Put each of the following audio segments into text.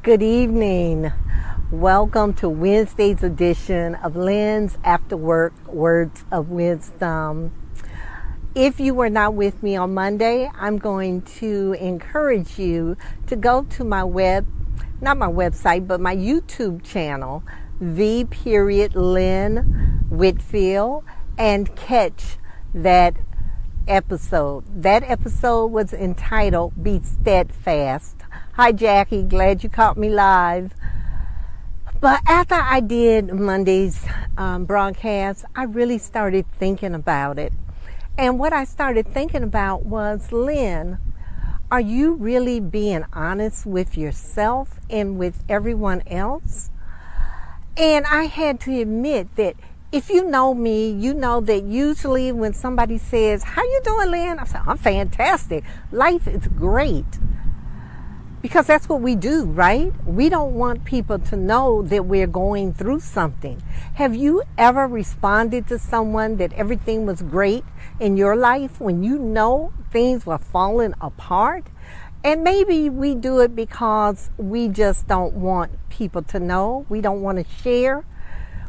Good evening. Welcome to Wednesday's edition of Lynn's After Work Words of Wisdom. If you were not with me on Monday, I'm going to encourage you to go to my not my website, but my YouTube channel, Lynn Whitfield, and catch that episode. That episode was entitled Be Steadfast. Hi, Jackie. Glad you caught me live. But after I did Monday's broadcast, I really started thinking about it. And what I started thinking about was, Lynn, are you really being honest with yourself and with everyone else? And I had to admit that if you know me, you know that usually when somebody says, "How you doing, Lynn?" I say, "I'm fantastic. Life is great." Because that's what we do, right? We don't want people to know that we're going through something. Have you ever responded to someone that everything was great in your life when you know things were falling apart? And maybe we do it because we just don't want people to know. We don't want to share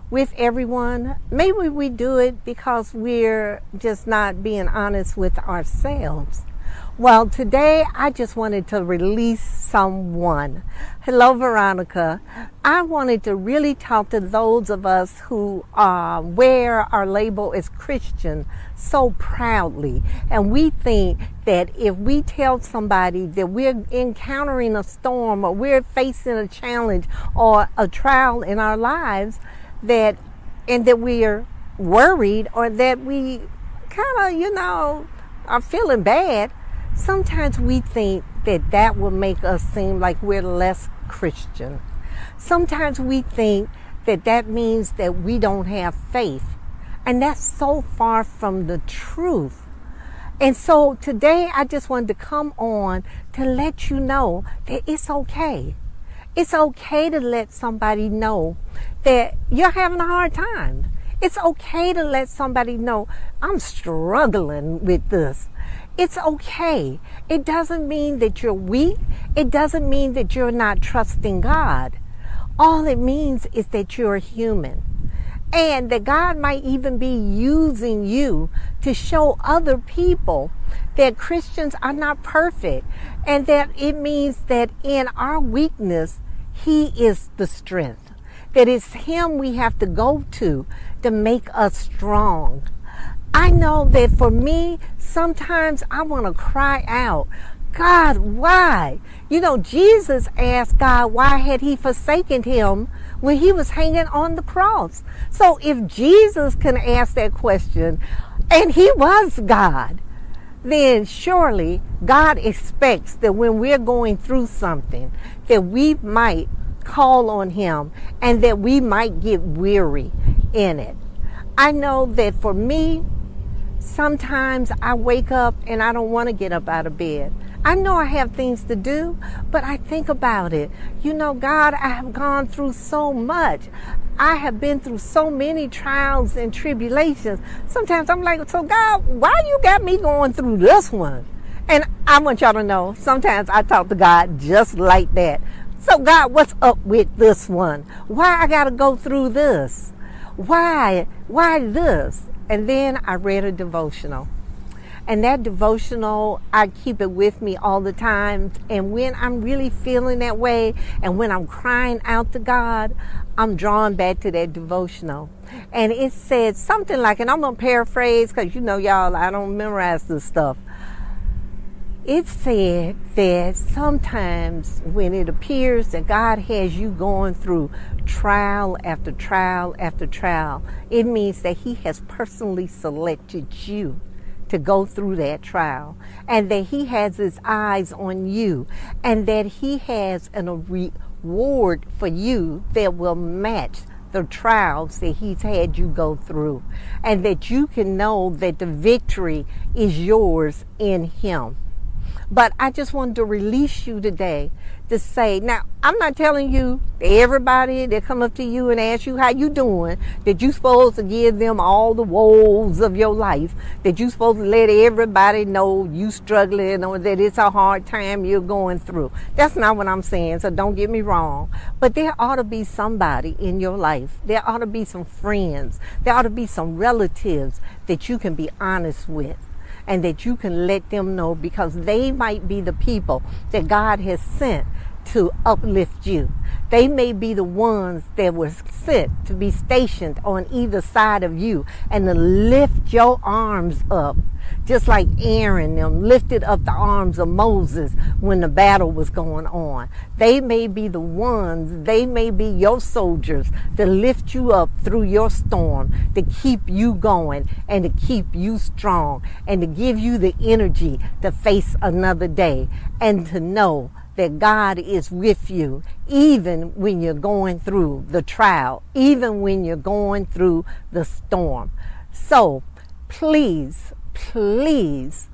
with everyone. Maybe we do it because we're just not being honest with ourselves. Well, today I just wanted to release someone. Hello, Veronica. I wanted to really talk to those of us who wear our label as Christian so proudly. And we think that if we tell somebody that we're encountering a storm or we're facing a challenge or a trial in our lives, that we are worried or that we kind of, are feeling bad, sometimes we think that that will make us seem like we're less Christian. Sometimes we think that that means that we don't have faith. And that's so far from the truth. And so today I just wanted to come on to let you know that it's okay. It's okay to let somebody know that you're having a hard time. It's okay to let somebody know, I'm struggling with this. It's okay. It doesn't mean that you're weak. It doesn't mean that you're not trusting God. All it means is that you're human. And that God might even be using you to show other people that Christians are not perfect. And that it means that in our weakness, He is the strength. That it's Him we have to go to make us strong. I know that for me, sometimes I want to cry out, God, why? Jesus asked God, why had He forsaken Him when He was hanging on the cross? So if Jesus can ask that question, and He was God, then surely God expects that when we're going through something, that we might call on Him and that we might get weary in it. I know that for me, sometimes I wake up and I don't want to get up out of bed. I know I have things to do, but I think about it. God, I have gone through so much. I have been through so many trials and tribulations. Sometimes I'm like, so God, why you got me going through this one? And I want y'all to know, sometimes I talk to God just like that. So God, what's up with this one? Why I got to go through this? Why this? And then I read a devotional. And that devotional, I keep it with me all the time. And when I'm really feeling that way and when I'm crying out to God, I'm drawn back to that devotional. And it said something like, and I'm going to paraphrase because y'all, I don't memorize this stuff. It said that sometimes when it appears that God has you going through trial after trial after trial, it means that He has personally selected you to go through that trial, and that He has His eyes on you, and that He has a reward for you that will match the trials that He's had you go through, and that you can know that the victory is yours in Him. But I just wanted to release you today to say, now, I'm not telling you, everybody that come up to you and ask you how you doing, that you supposed to give them all the woes of your life, that you supposed to let everybody know you struggling or that it's a hard time you're going through. That's not what I'm saying, so don't get me wrong. But there ought to be somebody in your life. There ought to be some friends. There ought to be some relatives that you can be honest with, and that you can let them know, because they might be the people that God has sent to uplift you. They may be the ones that were sent to be stationed on either side of you and to lift your arms up, just like Aaron them lifted up the arms of Moses when the battle was going on. They may be the ones, they may be your soldiers to lift you up through your storm, to keep you going and to keep you strong and to give you the energy to face another day and to know that God is with you, even when you're going through the trial, even when you're going through the storm. So please, please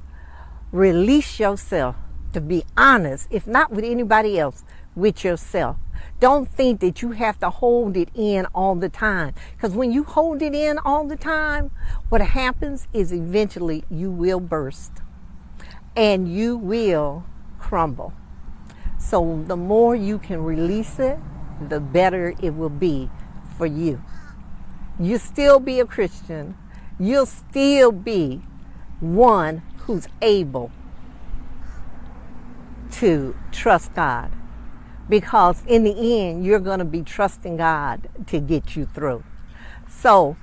release yourself to be honest, if not with anybody else, with yourself. Don't think that you have to hold it in all the time, because when you hold it in all the time, what happens is eventually you will burst and you will crumble. So the more you can release it, the better it will be for you. You'll still be a Christian. You'll still be one who's able to trust God, because in the end, you're going to be trusting God to get you through. So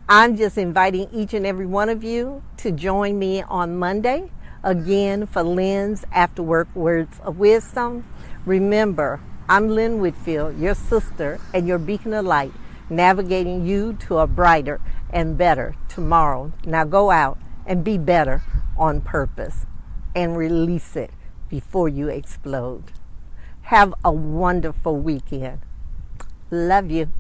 I'm just inviting each and every one of you to join me on Monday again for Lynn's After Work Words of Wisdom. Remember, I'm Lynn Whitfield, your sister and your beacon of light, navigating you to a brighter and better tomorrow. Now go out and be better on purpose and release it before you explode. Have a wonderful weekend. Love you.